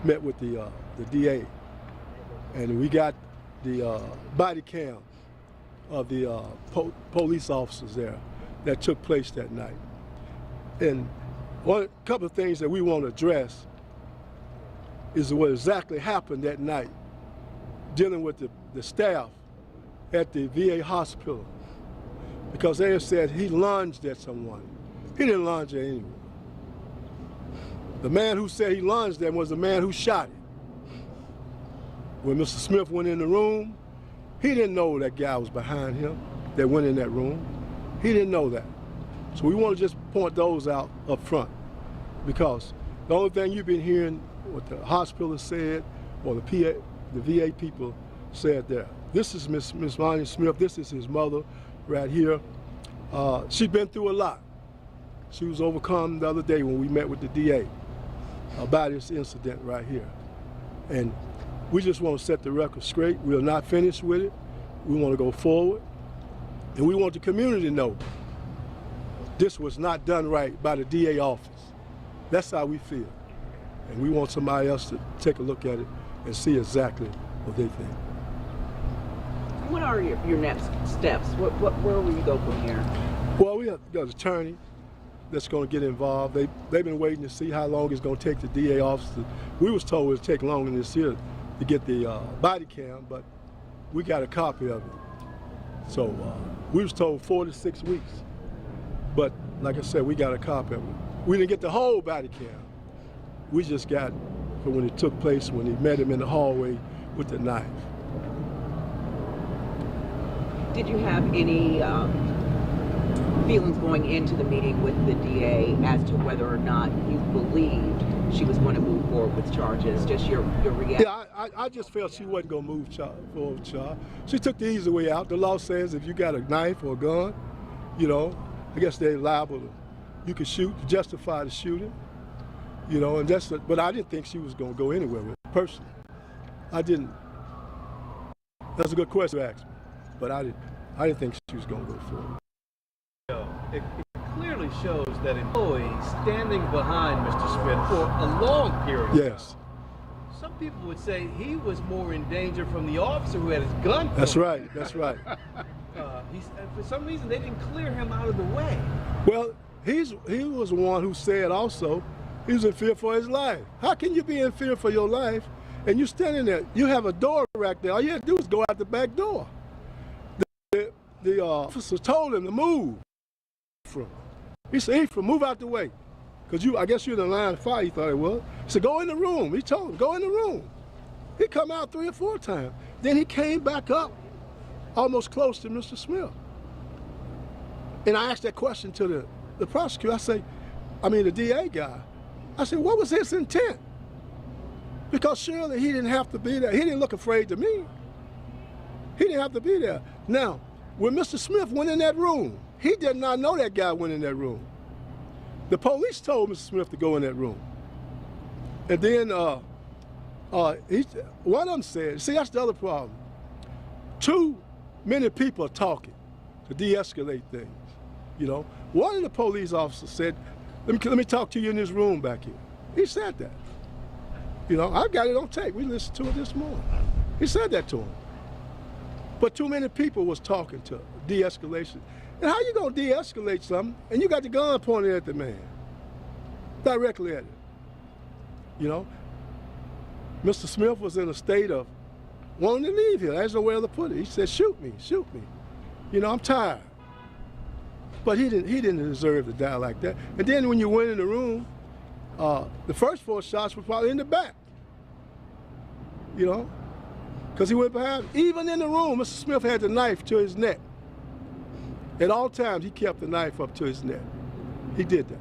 met with the DA, and we got the body cam of the police officers there that took place that night. And a couple of things that we want to address is what exactly happened that night, dealing with the staff at the VA hospital, because they said he lunged at someone. He didn't lunge at anyone. The man who said he lunged at him was the man who shot him. When Mr. Smith went in the room, he didn't know that guy was behind him that went in that room. He didn't know that. So we want to just point those out up front, because the only thing you've been hearing what the hospital has said or the VA people said there. This is Miss Lonnie Smith. This is his mother right here. She's been through a lot. She was overcome the other day when we met with the DA about this incident right here. And we just want to set the record straight. We're not finished with it. We want to go forward. And we want the community to know this was not done right by the DA office. That's how we feel. And we want somebody else to take a look at it and see exactly what they think. What are your next steps? Where will you go from here? Well, we have got an attorney that's going to get involved. They've been waiting to see how long it's going to take the DA office. We was told it would take longer than this here to get the body cam, but we got a copy of it. So we was told 4 to 6 weeks. But like I said, we got a copy of it. We didn't get the whole body cam. We just got from when it took place, when he met him in the hallway with the knife. Did you have any feelings going into the meeting with the DA as to whether or not you believed she was going to move forward with charges? Just your reaction? Yeah, I just felt she wasn't going to move forward with charge. She took the easy way out. The law says if you got a knife or a gun, you know, I guess they're liable to, you can shoot, justify the shooting, you know, and that's, but I didn't think she was going to go anywhere with it, personally. I didn't. That's a good question to ask me, but I didn't think she was going to go forward. It clearly shows that an employee standing behind Mr. Smith for a long period. Yes. Some people would say he was more in danger from the officer who had his gun. That's right. That's right. For some reason, they didn't clear him out of the way. Well, he was the one who said also he was in fear for his life. How can you be in fear for your life and you're standing there? You have a door rack there. All you have to do is go out the back door. The officer told him to move. He said, move out the way. Because I guess you're in the line of fire, he thought it was. He said, go in the room. He told him, go in the room. He come out 3 or 4 times. Then he came back up almost close to Mr. Smith. And I asked that question to the prosecutor. The DA guy. I said, what was his intent? Because surely he didn't have to be there. He didn't look afraid to me. He didn't have to be there. Now, when Mr. Smith went in that room, he did not know that guy went in that room. The police told Mr. Smith to go in that room. And then one of them said, see, that's the other problem. Too many people are talking to de-escalate things. You know, one of the police officers said, let me talk to you in this room back here. He said that. You know, I got it on tape. We listened to it this morning. He said that to him. But too many people was talking to de-escalation. And how you gonna de-escalate something and you got the gun pointed at the man? Directly at it. You know? Mr. Smith was in a state of wanting to leave here. There's no way to put it. He said, shoot me, shoot me. You know, I'm tired. But he didn't deserve to die like that. And then when you went in the room, the first 4 shots were probably in the back. You know? Because he went behind. Even in the room, Mr. Smith had the knife to his neck. At all times, he kept the knife up to his neck. He did that.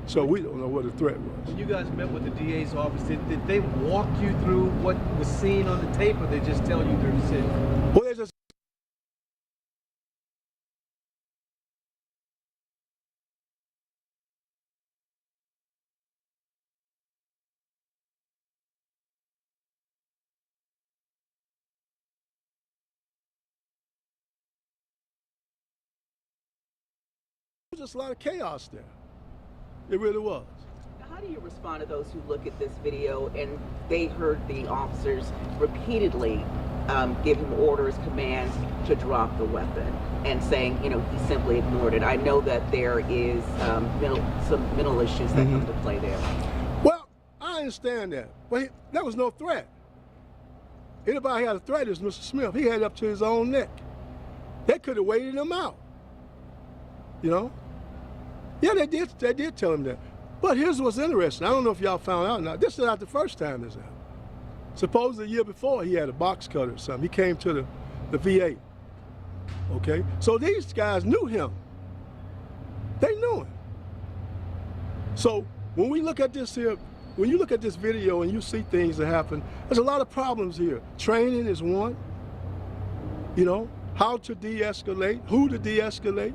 So we don't know what the threat was. When you guys met with the DA's office, did they walk you through what was seen on the tape, or they just tell you their decision? Well, they just a lot of chaos there. It really was. How How do you respond to those who look at this video and they heard the officers repeatedly give him orders, commands to drop the weapon, and saying, you know, he simply ignored it? I know that there is some mental issues that come to play there. Well, I understand that, but there was no threat. Anybody had a threat is Mr. Smith. He had it up to his own neck. They could have waited him out, you know? Yeah, they did tell him that. But here's what's interesting. I don't know if y'all found out or not. This is not the first time this happened. Suppose the year before he had a box cutter or something. He came to the VA, okay? So these guys knew him. They knew him. So when we look at this here, when you look at this video and you see things that happen, there's a lot of problems here. Training is one, you know, how to de-escalate, who to de-escalate,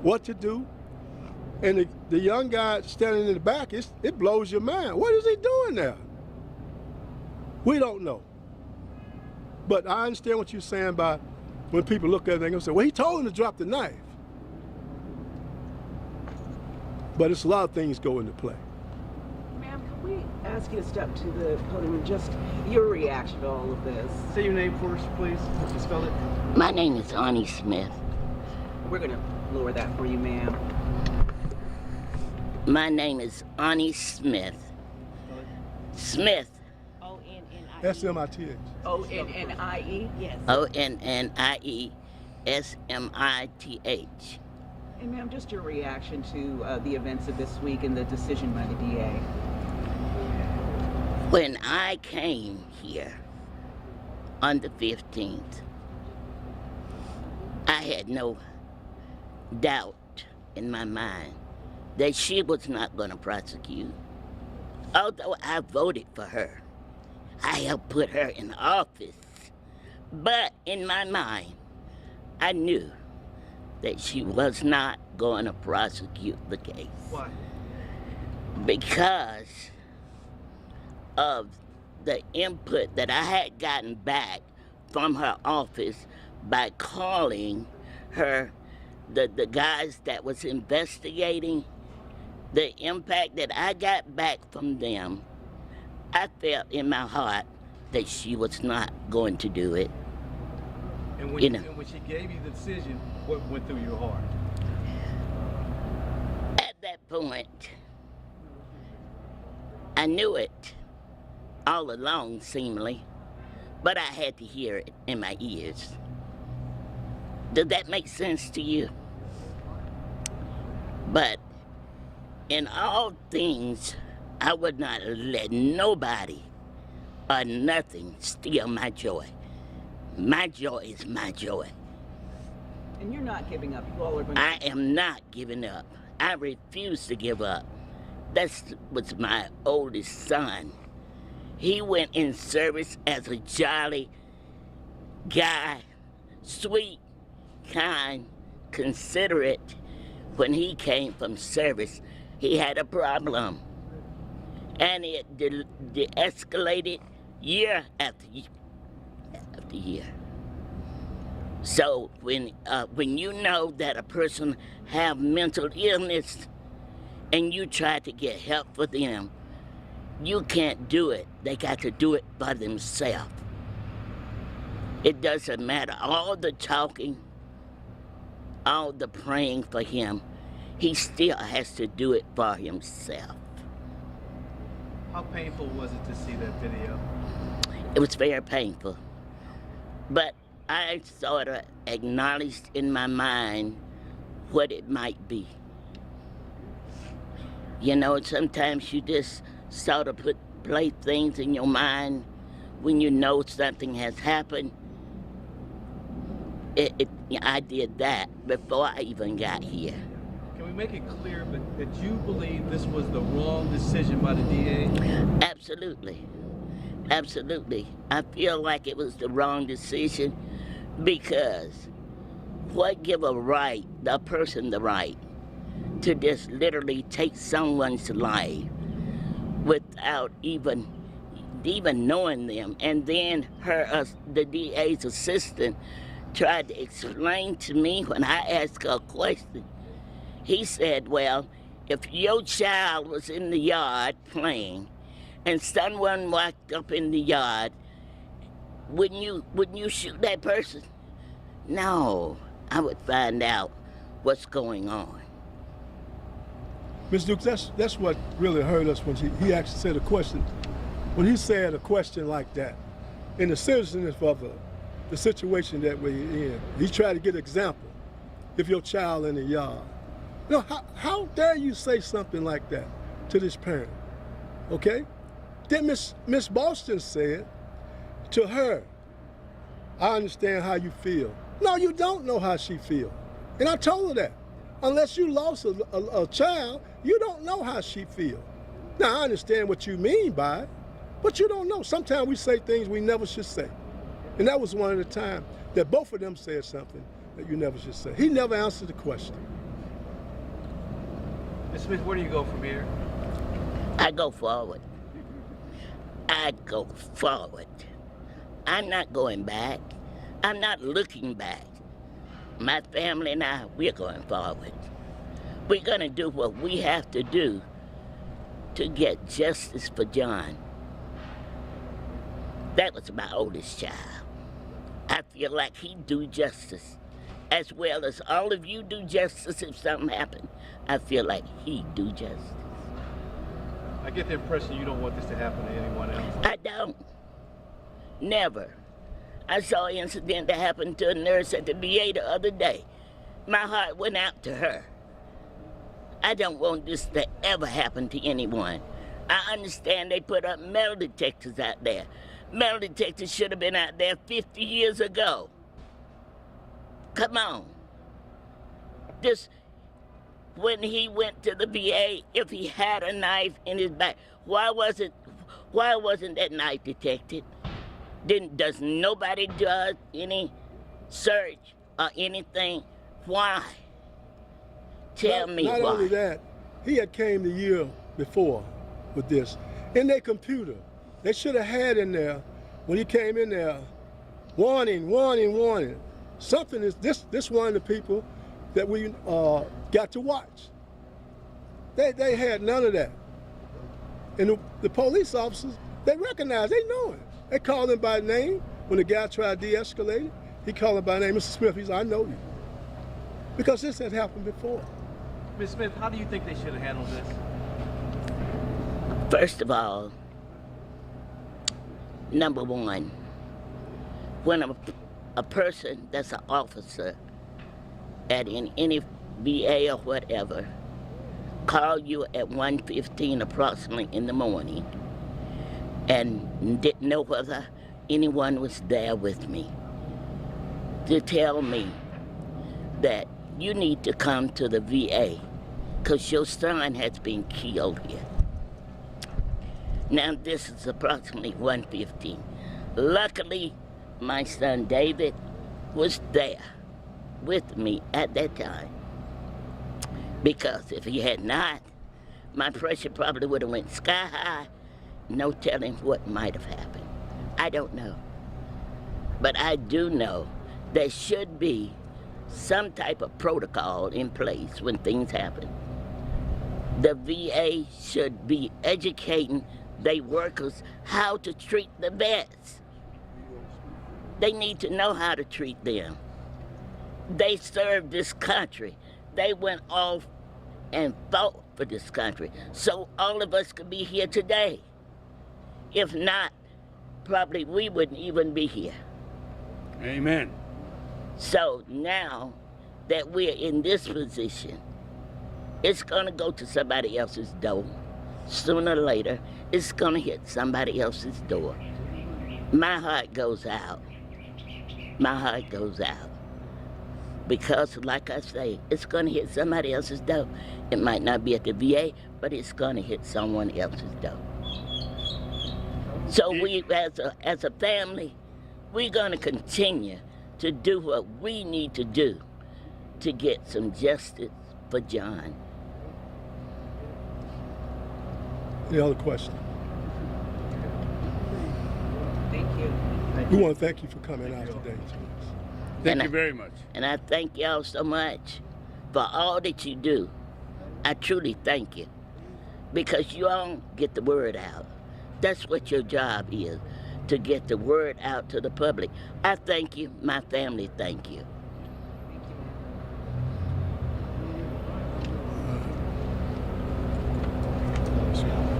what to do. And the young guy standing in the back, it blows your mind. What is he doing there? We don't know. But I understand what you're saying about when people look at it, they're going to say, well, he told him to drop the knife. But it's a lot of things go into play. Ma'am, can we ask you to step to the podium and just your reaction to all of this? Say your name first, please. Could you spell it? My name is Annie Smith. We're going to lower that for you, ma'am. My name is Annie Smith. Smith. O-N-N-I-E. S-M-I-T-H. O-N-N-I-E? Yes. O-N-N-I-E-S-M-I-T-H. And ma'am, just your reaction to the events of this week and the decision by the DA. When I came here on the 15th, I had no doubt in my mind that she was not going to prosecute. Although I voted for her, I helped put her in office. But in my mind, I knew that she was not going to prosecute the case. Why? Because of the input that I had gotten back from her office by calling her, the guys that was investigating. The impact that I got back from them, I felt in my heart that she was not going to do it. And when, and when she gave you the decision, what went through your heart? At that point, I knew it all along, seemingly, but I had to hear it in my ears. Does that make sense to you? But in all things, I would not let nobody or nothing steal my joy. My joy is my joy. And you're not giving up. You all are going I am not giving up. I refuse to give up. That was my oldest son. He went in service as a jolly guy, sweet, kind, considerate. When he came from service, he had a problem, and it de-escalated year after year. So when you know that a person have mental illness and you try to get help for them, you can't do it. They got to do it by themselves. It doesn't matter. All the talking, all the praying for him, he still has to do it for himself. How painful was it to see that video? It was very painful. But I sort of acknowledged in my mind what it might be. You know, sometimes you just sort of play things in your mind when you know something has happened. I did that before I even got here. Can we make it clear that you believe this was the wrong decision by the DA? Absolutely. Absolutely. I feel like it was the wrong decision because what give a person the right to just literally take someone's life without even knowing them? And then the DA's assistant tried to explain to me when I asked her a question. He said, well, if your child was in the yard playing and someone walked up in the yard, wouldn't you shoot that person? No, I would find out what's going on. Ms. Dukes, that's what really hurt us when he actually said a question. When he said a question like that, in the seriousness of the situation that we're in, he tried to get an example. If your child in the yard, you know, how dare you say something like that to this parent? Okay? Then Miss Boston said to her, I understand how you feel. No, you don't know how she feels. And I told her that. Unless you lost a child, you don't know how she feels. Now, I understand what you mean by it, but you don't know. Sometimes we say things we never should say. And that was one of the times that both of them said something that you never should say. He never answered the question. Ms. Smith, where do you go from here? I go forward. I go forward. I'm not going back. I'm not looking back. My family and I, we're going forward. We're going to do what we have to do to get justice for John. That was my oldest child. I feel like he'd do justice, as well as all of you do justice if something happened. I feel like he'd do justice. I get the impression you don't want this to happen to anyone else. I don't. Never. I saw an incident that happened to a nurse at the VA the other day. My heart went out to her. I don't want this to ever happen to anyone. I understand they put up metal detectors out there. Metal detectors should have been out there 50 years ago. Come on. Just when he went to the VA, if he had a knife in his back, why wasn't that knife detected? Does nobody do any search or anything? Why? Tell me why. Not only that, he had came the year before with this. In their computer, they should have had in there, when he came in there, warning, warning, warning. Something is, this one of the people that we got to watch. They had none of that. And the police officers, they recognize, they know it. They called him by name. When the guy tried to de-escalate it, he called him by name. Mr. Smith, he said, I know you. Because this had happened before. Ms. Smith, how do you think they should have handled this? First of all, number one, when a person that's an officer at any VA or whatever call you at 1:15 approximately in the morning and didn't know whether anyone was there with me, to tell me that you need to come to the VA because your son has been killed here. Now this is approximately 1:15. Luckily, my son David was there with me at that time, because if he had not, my pressure probably would have went sky high. No telling what might have happened. I don't know. But I do know there should be some type of protocol in place when things happen. The VA should be educating their workers how to treat the vets. They need to know how to treat them. They served this country. They went off and fought for this country, so all of us could be here today. If not, probably we wouldn't even be here. Amen. So now that we're in this position, it's gonna go to somebody else's door. Sooner or later, it's gonna hit somebody else's door. My heart goes out. My heart goes out. Because like I say, it's gonna hit somebody else's door. It might not be at the VA, but it's gonna hit someone else's door. So we, as a family, we're gonna continue to do what we need to do to get some justice for John. Any other question? Thank you. We want to thank you for coming out today. Thank you very much. And I thank y'all so much for all that you do I truly thank you because you all get the word out. That's what your job is, to get the word out to the public. I thank you. My family thank you. Thank you.